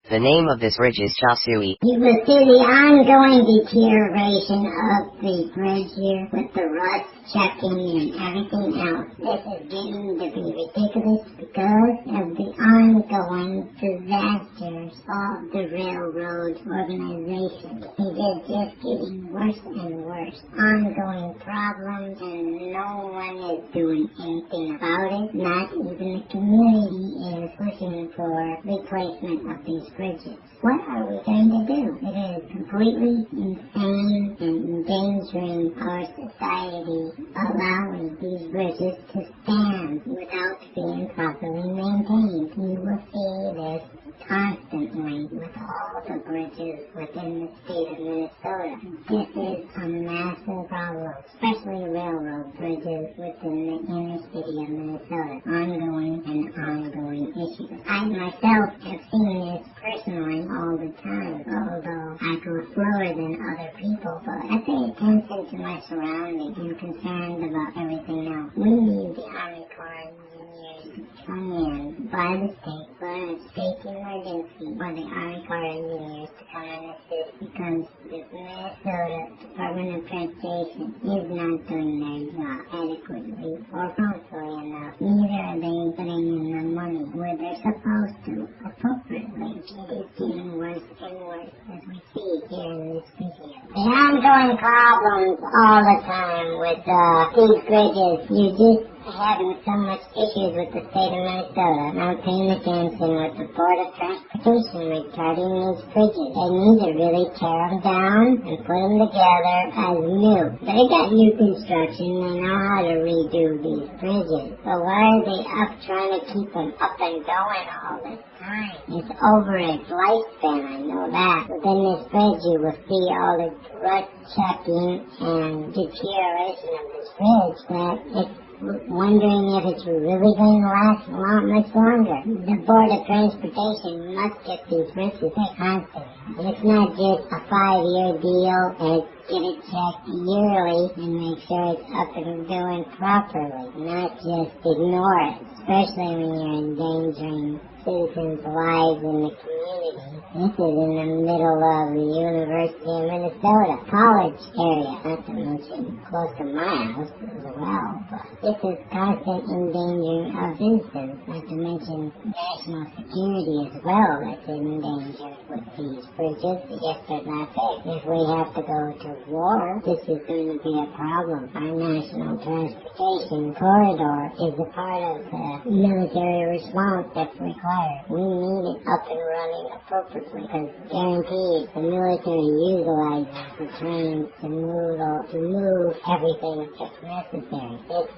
The name of this bridge is Chop Suey. You will see the ongoing deterioration of the bridge here with the rust checking and everything else. This is getting to be ridiculous because of the ongoing disasters of the railroad organization. It is just getting worse and worse. Ongoing problems and no one is doing anything about it. Not even the community is pushing for replacement of these bridges. What are we going to do? It is completely insane and endangering our society, allowing these bridges to stand without being properly maintained. You will see this constantly with all the bridges within the state of Minnesota. This is a massive problem, especially railroad bridges within the inner city of Minnesota. Ongoing issues. I myself have seen this personally all the time, although I go slower than other people, but I pay attention to my surroundings and concerned about everything else. We need the Army Corps of Engineers to come in by the state for a state emergency for the Army Corps of Engineers to come and assist because the Minnesota Department of Transportation is not doing their job adequately or promptly enough. Neither are they putting in the money where they're supposed to appropriately. It is getting worse and worse as we see here in this video. The ongoing problems all the time with these bridges, you just having so much issues with the state of Minnesota, not paying attention with the Board of Transportation regarding these bridges. They need to really tear them down and put them together as new. They got new construction, they know how to redo these bridges. So why are they up trying to keep them up and going all the time? It's over its lifespan, I know that. Within this bridge you will see all the rust checking and deterioration of this bridge that it's wondering if it's really going to last a lot much longer. The Board of Transportation must get these bridges fixed constantly. It's not just a 5-year deal, it's get it checked yearly and make sure it's up and doing properly, not just ignore it, especially when you're endangering citizens' lives in the community. This is in the middle of the University of Minnesota college area, not to mention close to my house as well. But this is constant endangering of citizens, not to mention national security as well that's endangered with these bridges. If they're not fixed, if we have to go to war, this is going to be a problem. Our national transportation corridor is a part of the military response that's required. We need it up and running appropriately because guaranteed the military utilizes the trains to move everything that's necessary. It's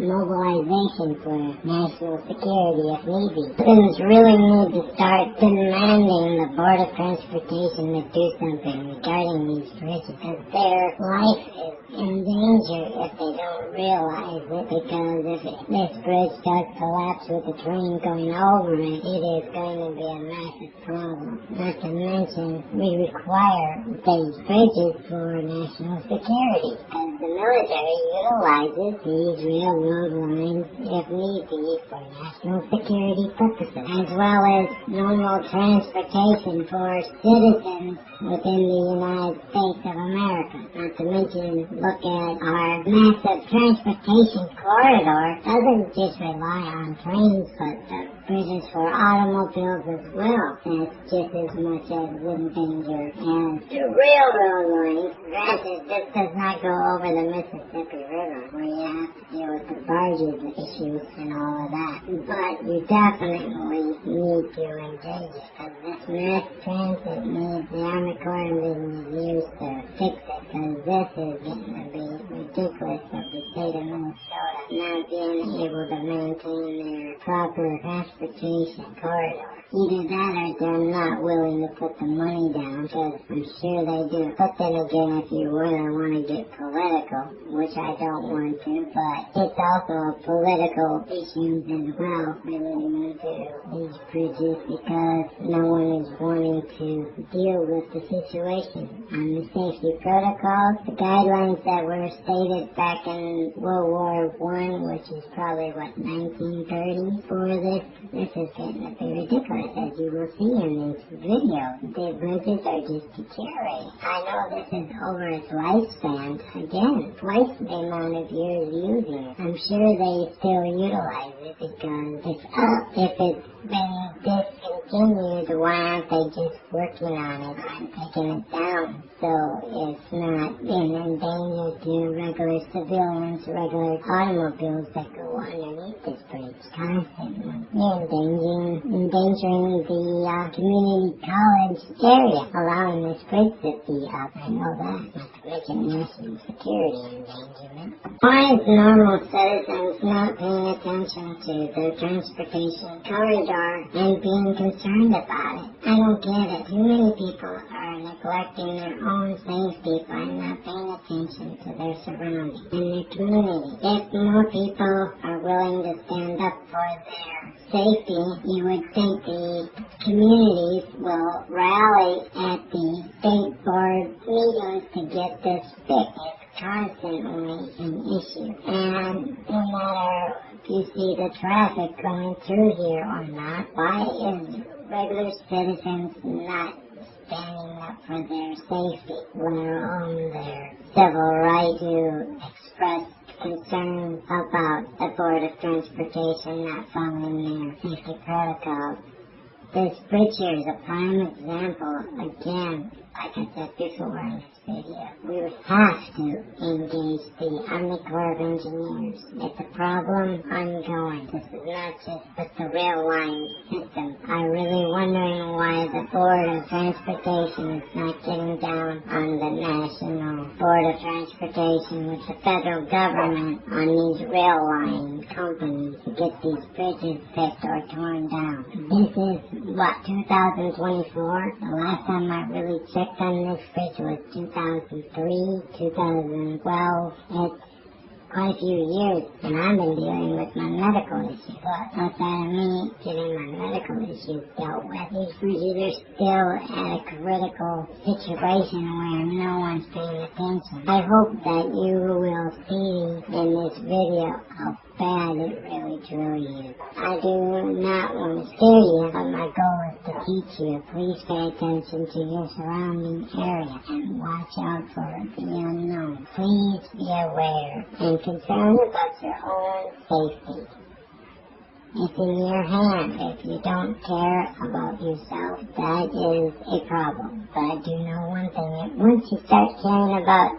mobilization for national security if need be. Citizens really need to start demanding the Board of Transportation to do something regarding these bridges because their life is in danger if they don't realize it, because if this bridge does collapse with the train going over it, it is going to be a massive problem. Not to mention, we require these bridges for national security, because the military utilizes these railroad lines if need be for national security purposes, as well as normal transportation for citizens within the United States of America. Not to mention, look at our massive transportation corridor. Doesn't just rely on trains, but bridges for automobiles as well. That's just as much as in danger as the railroad lines. Granted, this does not go over the Mississippi River, where you have to deal with the barges issues and all of that. But you definitely need to engage it, because this mass transit needs the Army Corps of Engineers to fix it, because this is getting to be ridiculous of the state of Minnesota not being able to maintain their proper transportation corridor. Either that or they're not willing to put the money down, because I'm sure they do. But then again, if you really want to get political, which I don't want to, but it's also a political issue as well relating to these bridges, because no one is wanting to deal with the situation. On the safety protocols, the guidelines that were stated back in World War I, which is probably, 1930, for this is getting to be ridiculous, as you will see in this video. The bridges are just deteriorating. I know this is over its lifespan. Again, twice the amount of years using it. I'm sure they still utilize it because it's up. If it's been discontinued, why aren't they just working on it and taking it down? So it's not being endangered to regular civilians, regular automobiles that go underneath this bridge constantly. You're endangering the community college area, allowing this bridge to be up. I know that. Not to mention national security endangerment. Why is normal citizens not paying attention to their transportation corridor and being concerned about it? I don't get it. Too many people are neglecting their own safety by not paying attention to their surroundings and their community. If more people are willing to stand up for their safety, you would think the communities will rally at the state board meetings to get this fixed. It's constantly an issue. And no matter if you see the traffic going through here or not, why is regular citizens not standing up for their safety, let alone their civil right to express concern about the Board of Transportation not following their safety protocols? This bridge here is a prime example. Again, like I said before in this video, we would have to engage the Army Corps of Engineers. It's a problem ongoing. This is not just with the rail line system. I'm really wondering why the Board of Transportation is not getting down on the National Board of Transportation with the federal government on these rail line companies to get these bridges fixed or torn down. This is, 2024? The last time I really checked on this bridge was 2003, 2012. It's quite a few years, and I've been dealing with my medical issues. But outside of me getting my medical issues dealt with, these bridges are still at a critical situation where no one's paying attention. I hope that you will see in this video how bad it really truly is. I do not want to scare you, but my goal is to teach you. Please pay attention to your surrounding area and watch out for the unknown. Please be aware and concerned about your own safety. It's in your hand. If you don't care about yourself, that is a problem. But I do know one thing. Once you start caring about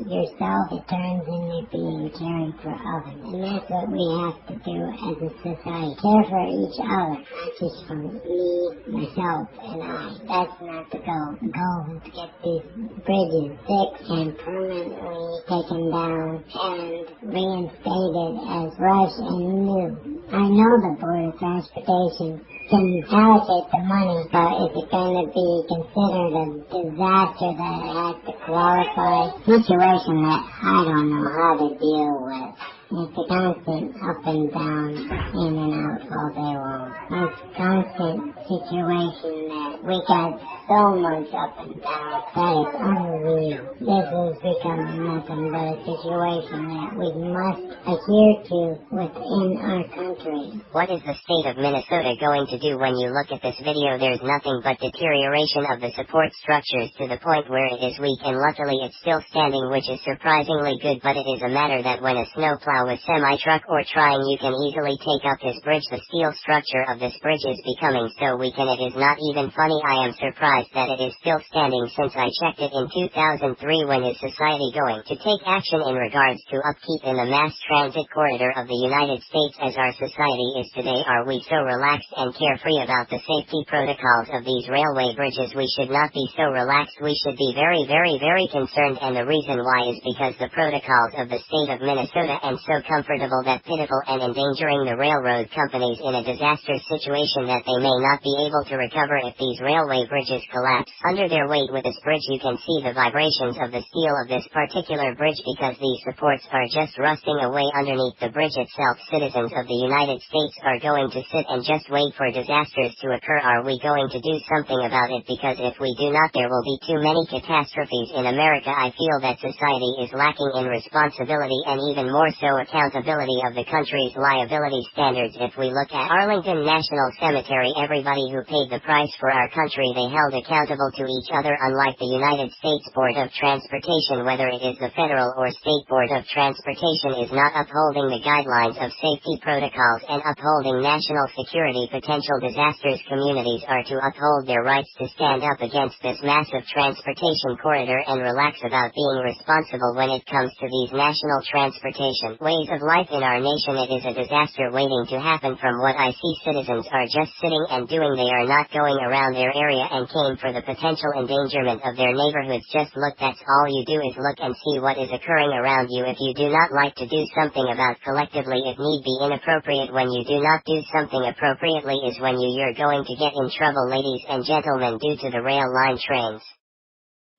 yourself, it turns into being caring for others. And that's what we have to do as a society. Care for each other. Not just for me, myself, and I. That's not the goal. The goal is to get these bridges fixed and permanently taken down and reinstated as fresh and new. I know the Board of Transportation can allocate the money, but is it going to be considered a disaster that it has to qualify? Situation that I don't know how to deal with. It's a constant up and down, in and out all day long. It's a constant situation that we got so much up and down that it's unreal. This is becoming nothing but a situation that we must adhere to within our country. What is the state of Minnesota going to do? When you look at this video, there's nothing but deterioration of the support structures to the point where it is weak, and luckily it's still standing, which is surprisingly good. But it is a matter that when a snowplow with semi-truck or trying, you can easily take up this bridge. The steel structure of this bridge is becoming so weak, and it is not even funny. I am surprised that it is still standing since I checked it in 2003. When is society going to take action in regards to upkeep in the mass transit corridor of the United States as our society is today? Are we so relaxed and carefree about the safety protocols of these railway bridges? We should not be so relaxed. We should be very, very, very concerned, and the reason why is because the protocols of the state of Minnesota and so comfortable that pitiful and endangering the railroad companies in a disaster situation that they may not be able to recover if these railway bridges collapse under their weight. With this bridge, you can see the vibrations of the steel of this particular bridge because these supports are just rusting away underneath the bridge itself. Citizens of the United States are going to sit and just wait for disasters to occur. Are we going to do something about it? Because if we do not, there will be too many catastrophes in America. I feel that society is lacking in responsibility and even more so accountability of the country's liability standards. If we look at Arlington National Cemetery, everybody who paid the price for our our country they held accountable to each other, unlike the United States Board of Transportation. Whether it is the federal or state Board of Transportation is not upholding the guidelines of safety protocols and upholding national security, potential disasters. Communities are to uphold their rights to stand up against this massive transportation corridor and relax about being responsible when it comes to these national transportation ways of life in our nation. It is a disaster waiting to happen. From what I see, citizens are just sitting and doing. They are not going around their area and came for the potential endangerment of their neighborhoods. Just look, that's all you do is look and see what is occurring around you. If you do not like to do something about collectively, it need be inappropriate. When you do not do something appropriately is when you're going to get in trouble, ladies and gentlemen, due to the rail line trains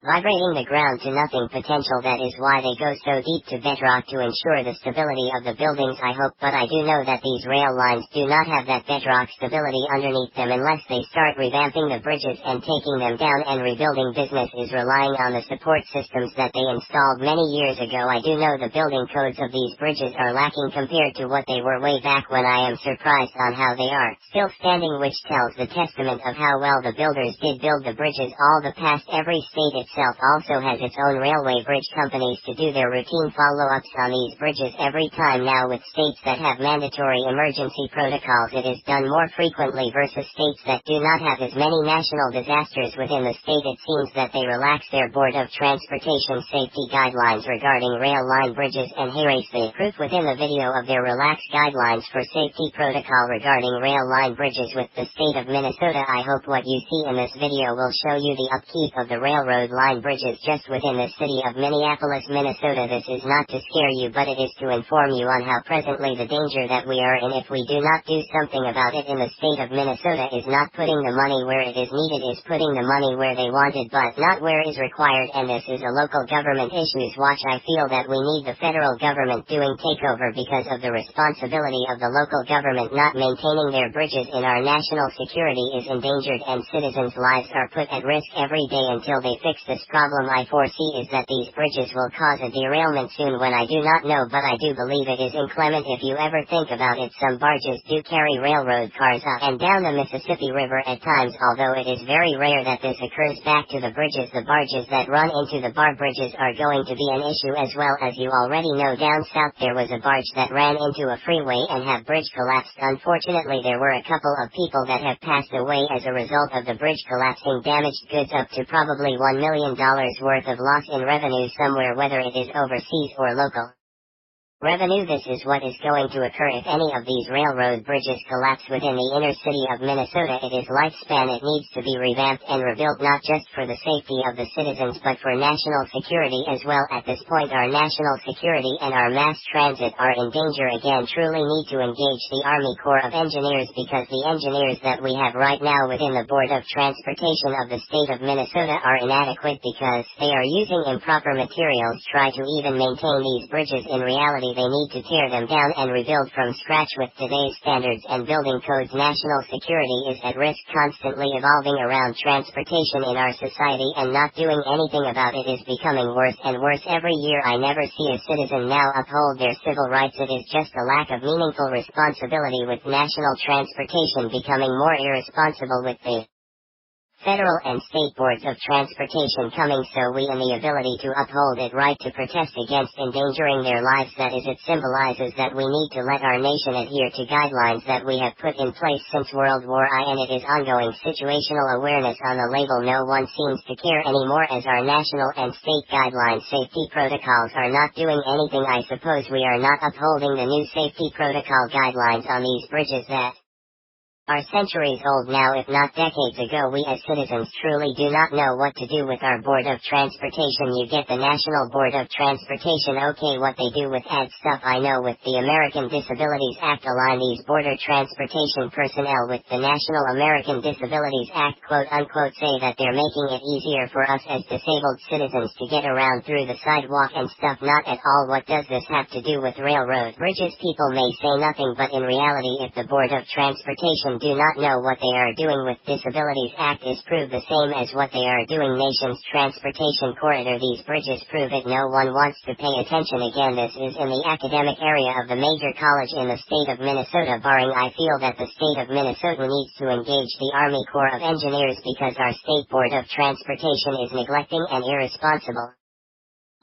vibrating the ground to nothing potential. That is why they go so deep to bedrock, to ensure the stability of the buildings. I hope, but I do know that these rail lines do not have that bedrock stability underneath them unless they start revamping the bridges and taking them down and rebuilding. Business is relying on the support systems that they installed many years ago. I do know the building codes of these bridges are lacking compared to what they were way back when. I am surprised on how they are still standing, which tells the testament of how well the builders did build the bridges. All the past, every state itself also has its own railway bridge companies to do their routine follow-ups on these bridges every time. Now with states that have mandatory emergency protocols, it is done more frequently versus states that do not have as many national disasters within the state. It seems that they relax their Board of Transportation safety guidelines regarding rail line bridges, and here is the proof within the video of their relaxed guidelines for safety protocol regarding rail line bridges with the state of Minnesota. I hope what you see in this video will show you the upkeep of the railroad line bridges just within the city of Minneapolis, Minnesota. This is not to scare you, but it is to inform you on how presently the danger that we are in if we do not do something about it. In the state of Minnesota is not putting the money where it is needed, is putting the money where they wanted but not where is required, and this is a local government issues. Watch, I feel that we need the federal government doing takeover because of the responsibility of the local government not maintaining their bridges. In our national security is endangered and citizens' lives are put at risk every day until they fix this problem. I foresee is that these bridges will cause a derailment soon, when I do not know, but I do believe it is inclement. If you ever think about it, some barges do carry railroad cars up and down the Mississippi River at times, although it is very rare that this occurs back to the bridges. The barges that run into the bar bridges are going to be an issue as well. As you already know, down south there was a barge that ran into a freeway and have bridge collapsed. Unfortunately, there were a couple of people that have passed away as a result of the bridge collapsing. Damaged goods up to probably $1 million worth of loss in revenue somewhere, whether it is overseas or local revenue. This is what is going to occur if any of these railroad bridges collapse within the inner city of Minnesota. It is lifespan. It needs to be revamped and rebuilt, not just for the safety of the citizens but for national security as well. At this point, our national security and our mass transit are in danger again. Truly need to engage the Army Corps of Engineers, because the engineers that we have right now within the Board of Transportation of the state of Minnesota are inadequate because they are using improper materials to try to even maintain these bridges. In reality, they need to tear them down and rebuild from scratch with today's standards and building codes. National security is at risk, constantly evolving around transportation in our society, and not doing anything about it is becoming worse and worse every year. I never see a citizen now uphold their civil rights. It is just a lack of meaningful responsibility, with national transportation becoming more irresponsible with the federal and state boards of transportation coming so we in the ability to uphold it right to protest against endangering their lives. That is, it symbolizes that we need to let our nation adhere to guidelines that we have put in place since World War I, and it is ongoing situational awareness on the label. No one seems to care anymore, as our national and state guidelines safety protocols are not doing anything. I suppose we are not upholding the new safety protocol guidelines on these bridges that are centuries old now, if not decades ago. We as citizens truly do not know what to do with our Board of Transportation. You get the National Board of Transportation, okay, what they do with add stuff I know. With the American Disabilities Act, align these border transportation personnel with the National American Disabilities Act, quote unquote, say that they're making it easier for us as disabled citizens to get around through the sidewalk and stuff. Not at all. What does this have to do with railroad bridges? People may say nothing, but in reality, if the Board of Transportation and do not know what they are doing with Disabilities Act is prove the same as what they are doing. Nation's transportation corridor. These bridges prove it. No one wants to pay attention. Again, this is in the academic area of the major college in the state of Minnesota. Barring, I feel that the state of Minnesota needs to engage the Army Corps of Engineers because our state board of transportation is neglecting and irresponsible.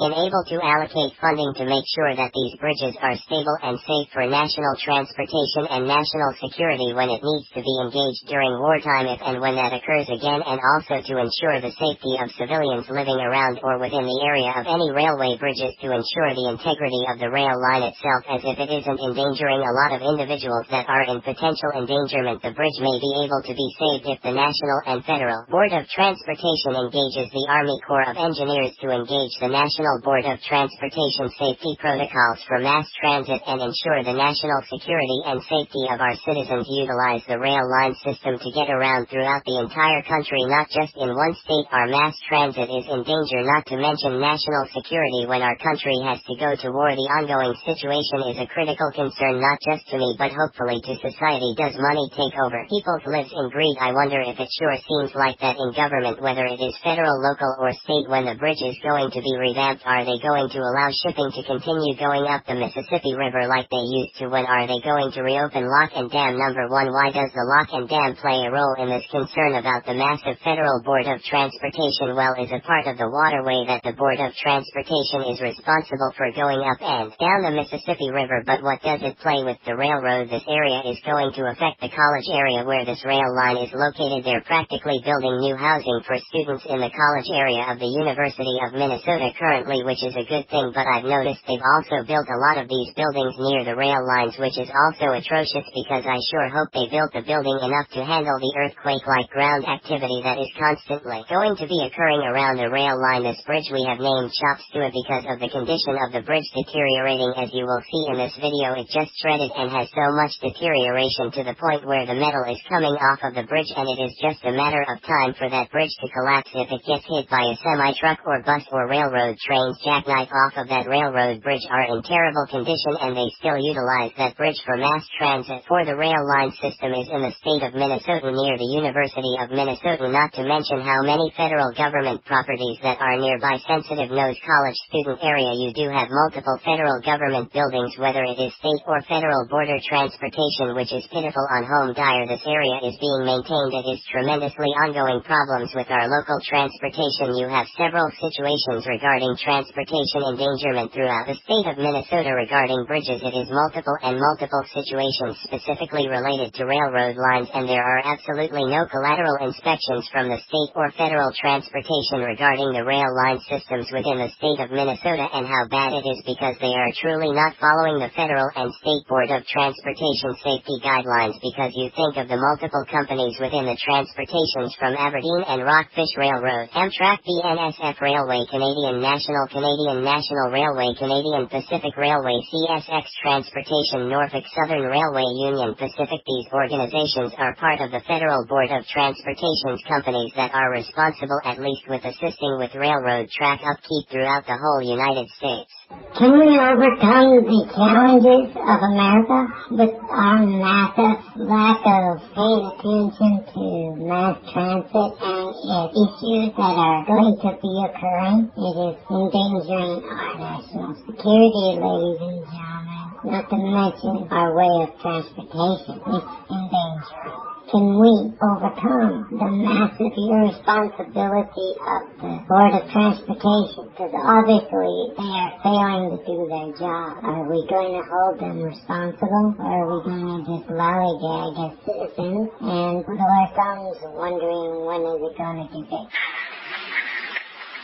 Unable to allocate funding to make sure that these bridges are stable and safe for national transportation and national security when it needs to be engaged during wartime if and when that occurs again, and also to ensure the safety of civilians living around or within the area of any railway bridges, to ensure the integrity of the rail line itself, as if it isn't endangering a lot of individuals that are in potential endangerment. The bridge may be able to be saved if the National and Federal Board of Transportation engages the Army Corps of Engineers to engage the National Board of Transportation safety protocols for mass transit and ensure the national security and safety of our citizens. Utilize the rail line system to get around throughout the entire country, not just in one state. Our mass transit is in danger, not to mention national security. When our country has to go to war, the ongoing situation is a critical concern, not just to me but hopefully to society. Does money take over people's lives in greed? I wonder if it sure seems like that in government, whether it is federal, local or state. When the bridge is going to be revamped, are they going to allow shipping to continue going up the Mississippi River like they used to? When are they going to reopen lock and dam? Number one, why does the lock and dam play a role in this concern about the massive Federal Board of Transportation? Well, is a part of the waterway that the Board of Transportation is responsible for going up and down the Mississippi River. But what does it play with the railroad? This area is going to affect the college area where this rail line is located. They're practically building new housing for students in the college area of the University of Minnesota currently, which is a good thing, but I've noticed they've also built a lot of these buildings near the rail lines, which is also atrocious, because I sure hope they built the building enough to handle the earthquake-like ground activity that is constantly going to be occurring around the rail line. This bridge we have named Chop Suey because of the condition of the bridge deteriorating. As you will see in this video, it just shredded and has so much deterioration to the point where the metal is coming off of the bridge, and it is just a matter of time for that bridge to collapse if it gets hit by a semi-truck or bus or railroad trains. Jackknife off of that railroad bridge are in terrible condition, and they still utilize that bridge for mass transit. For the rail line system is in the state of Minnesota near the University of Minnesota, not to mention how many federal government properties that are nearby. Sensitive Nose College student area, you do have multiple federal government buildings, whether it is state or federal border transportation, which is pitiful on home dire. This area is being maintained. It is tremendously ongoing problems with our local transportation. You have several situations regarding transportation endangerment throughout the state of Minnesota regarding bridges. It is multiple situations specifically related to railroad lines, and there are absolutely no collateral inspections from the state or federal transportation regarding the rail line systems within the state of Minnesota. And how bad it is, because they are truly not following the federal and state board of transportation safety guidelines. Because you think of the multiple companies within the transportations, from Aberdeen and Rockfish Railroad, Amtrak, BNSF Railway, Canadian National Railway, Canadian Pacific Railway, CSX Transportation, Norfolk Southern Railway, Union Pacific. These organizations are part of the Federal Board of Transportation's companies that are responsible, at least with assisting with railroad track upkeep throughout the whole United States. Can we overcome the challenges of America with our massive lack of paying attention to mass transit and its issues that are going to be occurring? It is endangering our national security, ladies and gentlemen, not to mention our way of transportation. It's endangering. Can we overcome the massive irresponsibility of the Board of Transportation? Because obviously they are failing to do their job. Are we going to hold them responsible, or are we going to just lollygag as citizens and twiddle our thumbs wondering when is it going to get fixed?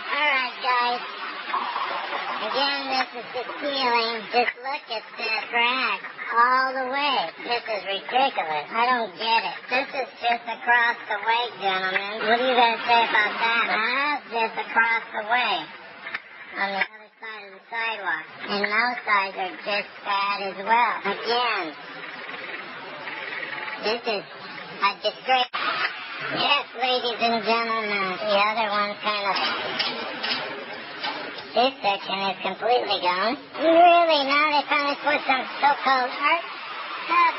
Alright guys, again this is the ceiling. Just look at that crack all the way. This is ridiculous. I don't get it. This is just across the way, gentlemen. What are you going to say about that? That's just across the way on the other side of the sidewalk. And those sides are just bad as well. Again, this is a disgrace. Yes, ladies and gentlemen, the other one kind of... This section is completely gone. Really? Now they finally put some so-called art stuff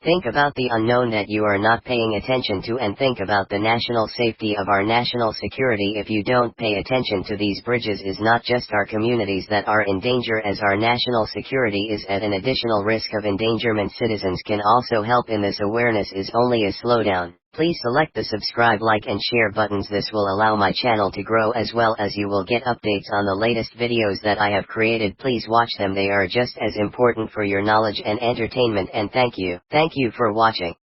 Think about the unknown that you are not paying attention to, and think about the national safety of our national security. If you don't pay attention to these bridges, is not just our communities that are in danger, as our national security is at an additional risk of endangerment. Citizens can also help in this. Awareness is only a slowdown. Please select the subscribe, like and share buttons. This will allow my channel to grow, as well as you will get updates on the latest videos that I have created. Please watch them, they are just as important for your knowledge and entertainment. And thank you for watching.